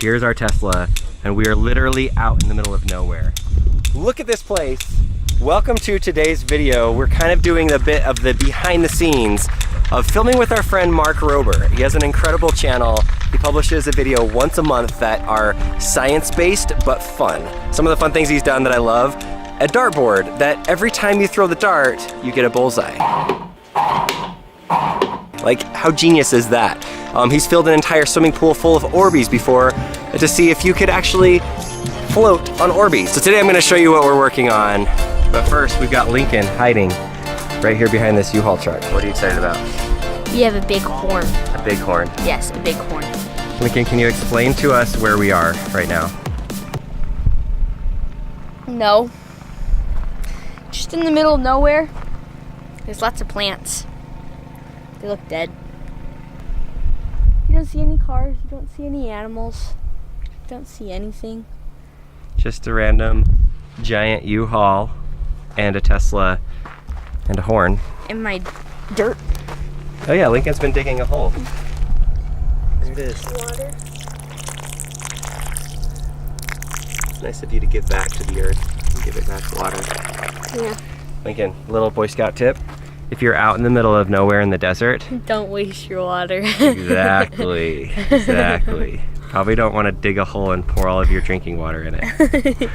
Here's our Tesla, and we are literally out in the middle of nowhere. Look at this place. Welcome to today's video. We're kind of doing a bit of the behind the scenes of filming with our friend Mark Rober. He has an incredible channel. He publishes a video once a month that are science-based but fun. Some of the fun things he's done that I love, a dartboard that every time you throw the dart, you get a bullseye. Like, how genius is that? He's filled an entire swimming pool full of Orbeez before to see if you could actually float on Orbeez. So today I'm gonna show you what we're working on. But first, we've got Lincoln hiding right here behind this U-Haul truck. What are you excited about? We have a big horn. A big horn. Yes, a big horn. Lincoln, can you explain to us where we are right now? No. Just in the middle of nowhere. There's lots of plants. They look dead. You don't see any cars, you don't see any animals, you don't see anything. Just a random giant U-Haul and a Tesla and a horn. And my dirt. Oh yeah, Lincoln's been digging a hole. There it is. Water. It's nice of you to give back to the earth and give it back water. Yeah. Lincoln, little Boy Scout tip. If you're out in the middle of nowhere in the desert. Don't waste your water. Exactly, exactly. Probably don't want to dig a hole and pour all of your drinking water in it.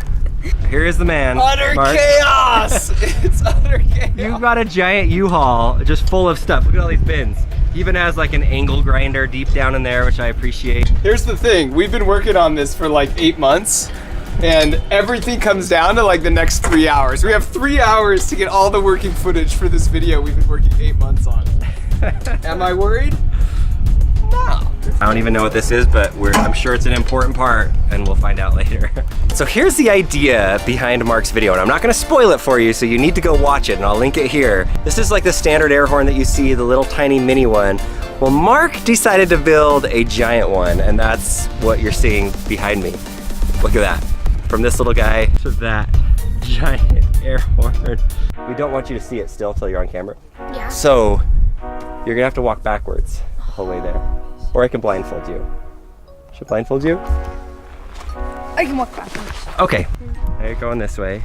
Here is the man. Utter Mark. chaos! It's utter chaos. You've got a giant U-Haul just full of stuff. Look at all these bins. He even has like an angle grinder deep down in there, which I appreciate. Here's the thing, we've been working on this for like 8 months, and everything comes down to like the next 3 hours. We have 3 hours to get all the working footage for this video we've been working 8 months on. Am I worried? No. I don't even know what this is, but I'm sure it's an important part, and we'll find out later. So here's the idea behind Mark's video, and I'm not gonna spoil it for you, so you need to go watch it, and I'll link it here. This is like the standard air horn that you see, the little tiny mini one. Well, Mark decided to build a giant one, and that's what you're seeing behind me. Look at that. From this little guy to that giant air horn. We don't want you to see it still till you're on camera. Yeah. So you're gonna have to walk backwards the whole way there. Or I can blindfold you. Should I blindfold you? I can walk backwards. Okay. Now you're going this way.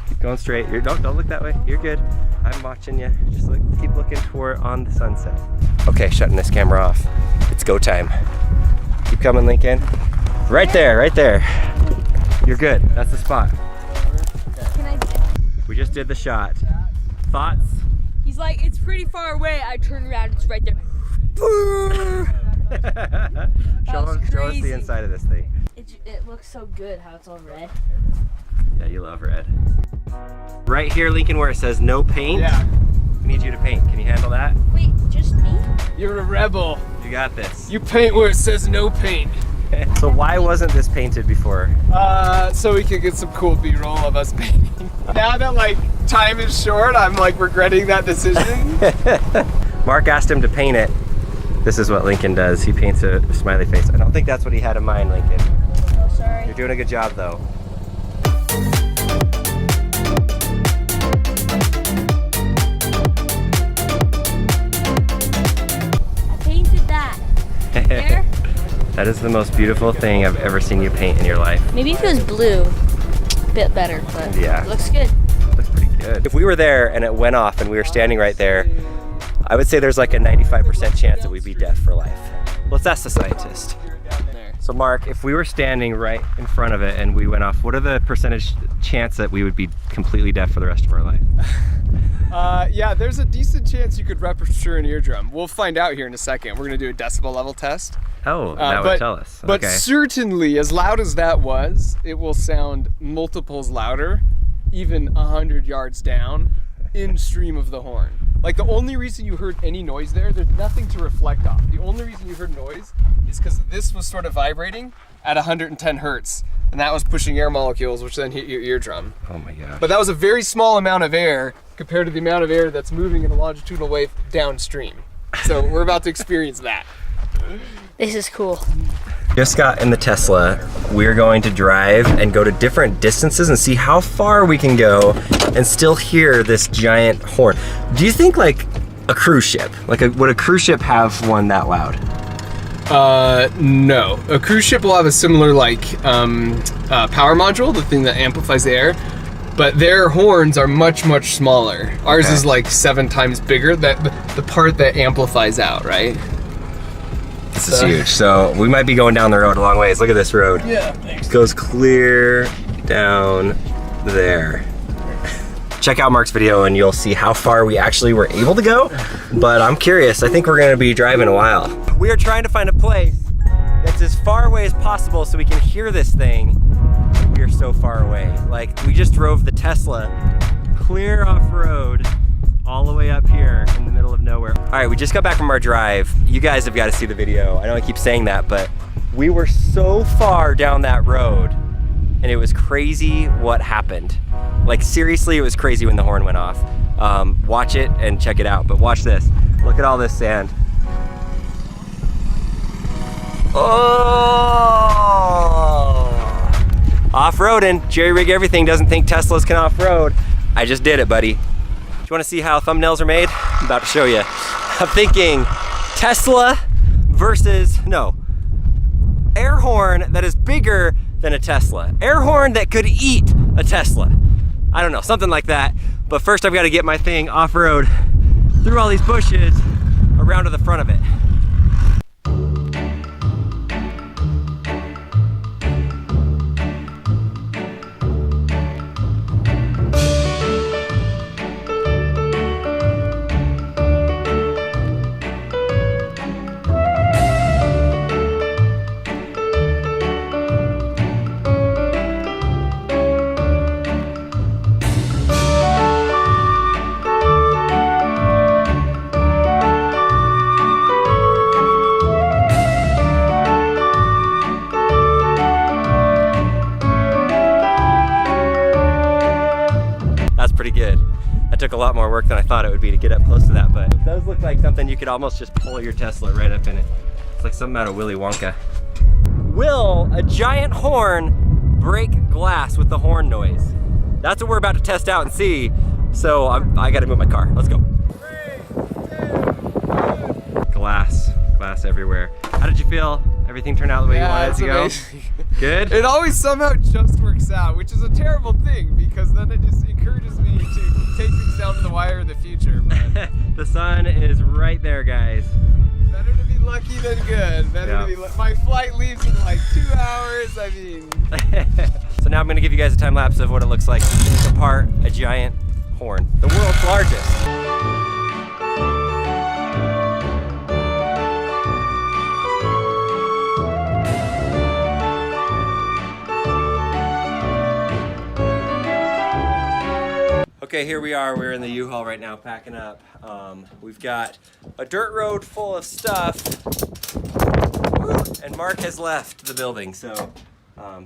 Keep going straight. Don't look that way. You're good. I'm watching you. Just keep looking toward on the sunset. Okay, shutting this camera off. It's go time. Keep coming, Lincoln. Right there, right there. You're good. That's the spot. Can I? We just did the shot. Thoughts? He's like, it's pretty far away. I turn around, it's right there. show us the crazy. inside of this thing. It looks so good how it's all red. Yeah, you love red. Right here, Lincoln, where it says no paint. Yeah. We need you to paint. Can you handle that? Wait, just me? You're a rebel. You got this. You paint where it says no paint. So why wasn't this painted before? So we could get some cool B-roll of us painting. Now that like time is short, I'm like regretting that decision. Mark asked him to paint it. This is what Lincoln does. He paints a smiley face. I don't think that's what he had in mind, Lincoln. Oh, sorry. You're doing a good job, though. I painted that. There? That is the most beautiful thing I've ever seen you paint in your life. Maybe if it was blue, a bit better, but Yeah. it looks good. Looks pretty good. If we were there and it went off and we were standing right there, I would say there's like a 95% chance that we'd be deaf for life. Let's ask the scientist. So Mark, if we were standing right in front of it and we went off, what are the percentage chance that we would be completely deaf for the rest of our life? Yeah, there's a decent chance you could rupture an eardrum. We'll find out here in a second. We're gonna do a decibel level test. Oh, that would tell us. But Okay. certainly, as loud as that was, it will sound multiples louder, even 100 yards down, in stream of the horn. Like the only reason you heard any noise there's nothing to reflect off. The only reason you heard noise is because this was sort of vibrating at 110 hertz, and that was pushing air molecules, which then hit your eardrum. Oh my gosh. But that was a very small amount of air compared to the amount of air that's moving in a longitudinal wave downstream. So we're about to experience that. This is cool. Just got in the Tesla. We're going to drive and go to different distances and see how far we can go and still hear this giant horn. Do you think like a cruise ship, would a cruise ship have one that loud? No. A cruise ship will have a similar like power module, the thing that amplifies the air, but their horns are much smaller. Ours is like 7 times bigger. That the part that amplifies out, right? This is huge. So we might be going down the road a long ways. Look at this road. Yeah, thanks. It goes clear down there. Check out Mark's video and you'll see how far we actually were able to go. But I'm curious, I think we're gonna be driving a while. We are trying to find a place that's as far away as possible so we can hear this thing. We are so far away. Like, we just drove the Tesla clear off-road all the way up here in the middle of nowhere. All right, we just got back from our drive. You guys have got to see the video. I know I keep saying that, but we were so far down that road and it was crazy what happened. Like, seriously, it was crazy when the horn went off. Watch it and check it out, but watch this. Look at all this sand. Oh! Off-roading, jerry rig everything, doesn't think Teslas can off-road. I just did it, buddy. Do you wanna see how thumbnails are made? I'm about to show you. I'm thinking Tesla versus, no, air horn that is bigger than a Tesla. Air horn that could eat a Tesla. I don't know, something like that. But first I've gotta get my thing off-road through all these bushes around to the front of it. Good. That took a lot more work than I thought it would be to get up close to that, but it does look like something you could almost just pull your Tesla right up in it. It's like something out of Willy Wonka. Will a giant horn break glass with the horn noise? That's what we're about to test out and see. So I gotta move my car. Let's go. 3, 2, glass everywhere. How did you feel? Everything turned out the way you wanted it to go? Amazing. Good? It always somehow just works out, which is a terrible thing because then it just encourages me to take things down to the wire in the future. But the sun is right there, guys. better to be lucky than good. Better to be my flight leaves in like 2 hours. I mean. So now I'm gonna give you guys a time lapse of what it looks like to take apart a giant horn, the world's largest. Okay, here we are. We're in the U-Haul right now, packing up. We've got a dirt road full of stuff, and Mark has left the building, so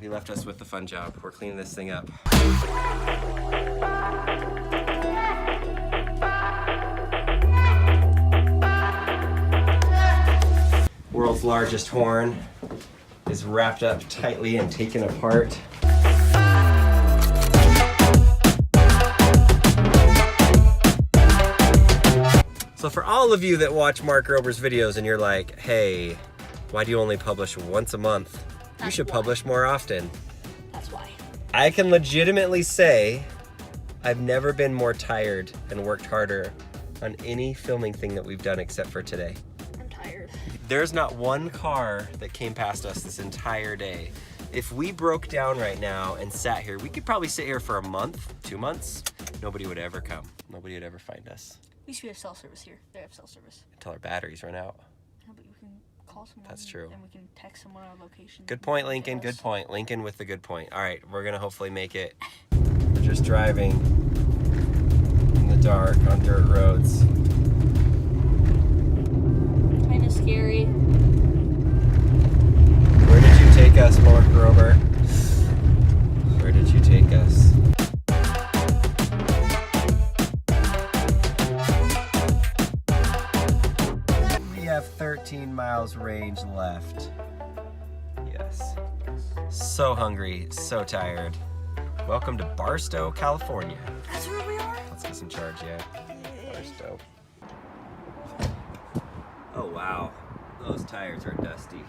he left us with the fun job. We're cleaning this thing up. World's largest horn is wrapped up tightly and taken apart. So for all of you that watch Mark Rober's videos and you're like, hey, why do you only publish once a month? You should publish more often. That's why. I can legitimately say I've never been more tired and worked harder on any filming thing that we've done except for today. I'm tired. There's not one car that came past us this entire day. If we broke down right now and sat here, we could probably sit here for a month, 2 months. Nobody would ever come. Nobody would ever find us. At least we have cell service here. They have cell service. Until our batteries run out. No, but we can call someone. That's true. And we can text someone our location. Good point, Lincoln. Good point. Lincoln with the good point. All right, we're gonna hopefully make it. We're just driving in the dark on dirt roads. Kind of scary. Where did you take us, Mark Rober? Where did you take us? We have 13 miles range left. Yes. So hungry, so tired. Welcome to Barstow, California. That's where we are? Let's get some charge, yeah. Barstow. Oh, wow. Those tires are dusty.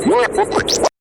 One.